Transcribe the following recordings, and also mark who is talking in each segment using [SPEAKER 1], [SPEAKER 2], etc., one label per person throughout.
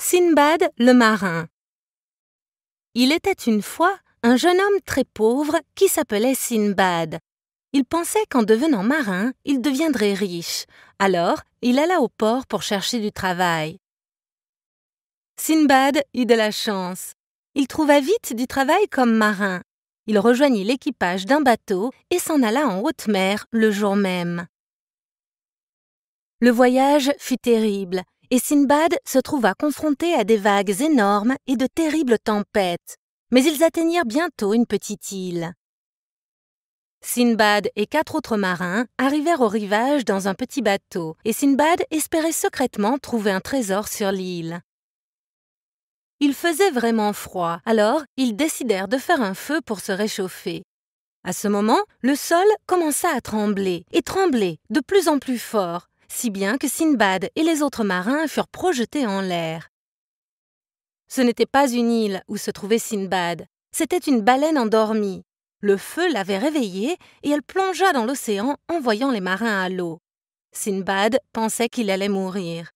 [SPEAKER 1] Sinbad le marin. Il était une fois un jeune homme très pauvre qui s'appelait Sinbad. Il pensait qu'en devenant marin, il deviendrait riche. Alors, il alla au port pour chercher du travail. Sinbad eut de la chance. Il trouva vite du travail comme marin. Il rejoignit l'équipage d'un bateau et s'en alla en haute mer le jour même. Le voyage fut terrible et Sinbad se trouva confronté à des vagues énormes et de terribles tempêtes. Mais ils atteignirent bientôt une petite île. Sinbad et 4 autres marins arrivèrent au rivage dans un petit bateau et Sinbad espérait secrètement trouver un trésor sur l'île. Il faisait vraiment froid, alors ils décidèrent de faire un feu pour se réchauffer. À ce moment, le sol commença à trembler, et trembler de plus en plus fort, si bien que Sinbad et les autres marins furent projetés en l'air. Ce n'était pas une île où se trouvait Sinbad, c'était une baleine endormie. Le feu l'avait réveillée et elle plongea dans l'océan en voyant les marins à l'eau. Sinbad pensait qu'il allait mourir.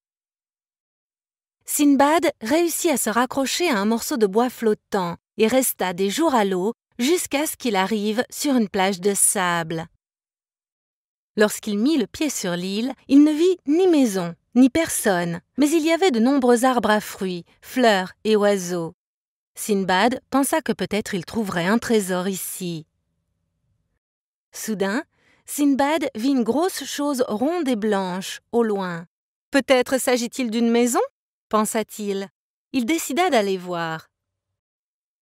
[SPEAKER 1] Sinbad réussit à se raccrocher à un morceau de bois flottant et resta des jours à l'eau jusqu'à ce qu'il arrive sur une plage de sable. Lorsqu'il mit le pied sur l'île, il ne vit ni maison, ni personne, mais il y avait de nombreux arbres à fruits, fleurs et oiseaux. Sinbad pensa que peut-être il trouverait un trésor ici. Soudain, Sinbad vit une grosse chose ronde et blanche, au loin. « Peut-être s'agit-il d'une maison ?» pensa-t-il. Il décida d'aller voir.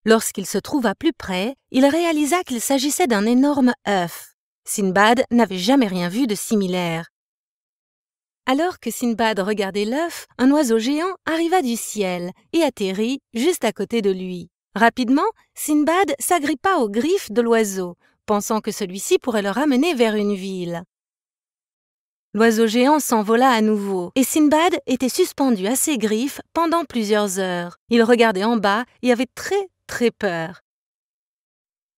[SPEAKER 1] Lorsqu'il se trouva plus près, il réalisa qu'il s'agissait d'un énorme œuf. Sinbad n'avait jamais rien vu de similaire. Alors que Sinbad regardait l'œuf, un oiseau géant arriva du ciel et atterrit juste à côté de lui. Rapidement, Sinbad s'agrippa aux griffes de l'oiseau, pensant que celui-ci pourrait le ramener vers une ville. L'oiseau géant s'envola à nouveau, et Sinbad était suspendu à ses griffes pendant plusieurs heures. Il regardait en bas et avait très peur.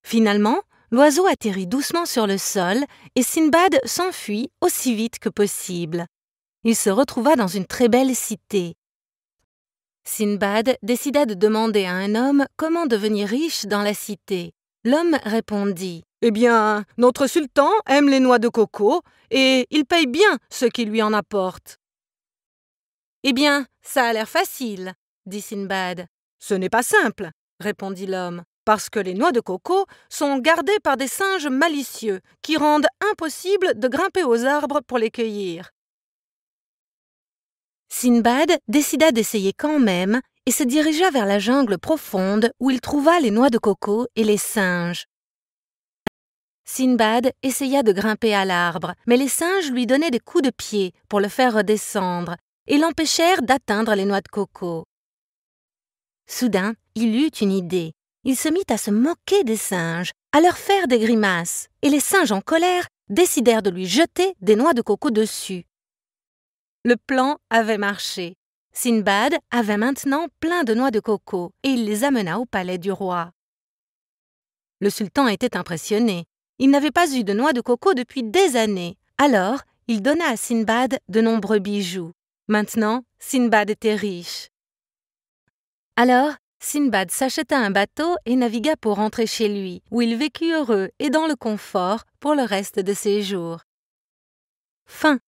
[SPEAKER 1] Finalement, l'oiseau atterrit doucement sur le sol et Sinbad s'enfuit aussi vite que possible. Il se retrouva dans une très belle cité. Sinbad décida de demander à un homme comment devenir riche dans la cité. L'homme répondit « Eh bien, notre sultan aime les noix de coco et il paye bien ceux qui lui en apportent. »« Eh bien, ça a l'air facile, » dit Sinbad. « Ce n'est pas simple, » répondit l'homme, « parce que les noix de coco sont gardées par des singes malicieux qui rendent impossible de grimper aux arbres pour les cueillir. » Sinbad décida d'essayer quand même et se dirigea vers la jungle profonde où il trouva les noix de coco et les singes. Sinbad essaya de grimper à l'arbre, mais les singes lui donnaient des coups de pied pour le faire redescendre et l'empêchèrent d'atteindre les noix de coco. Soudain, il eut une idée. Il se mit à se moquer des singes, à leur faire des grimaces, et les singes en colère décidèrent de lui jeter des noix de coco dessus. Le plan avait marché. Sinbad avait maintenant plein de noix de coco et il les amena au palais du roi. Le sultan était impressionné. Il n'avait pas eu de noix de coco depuis des années. Alors, il donna à Sinbad de nombreux bijoux. Maintenant, Sinbad était riche. Alors, Sinbad s'acheta un bateau et navigua pour rentrer chez lui, où il vécut heureux et dans le confort pour le reste de ses jours. Fin.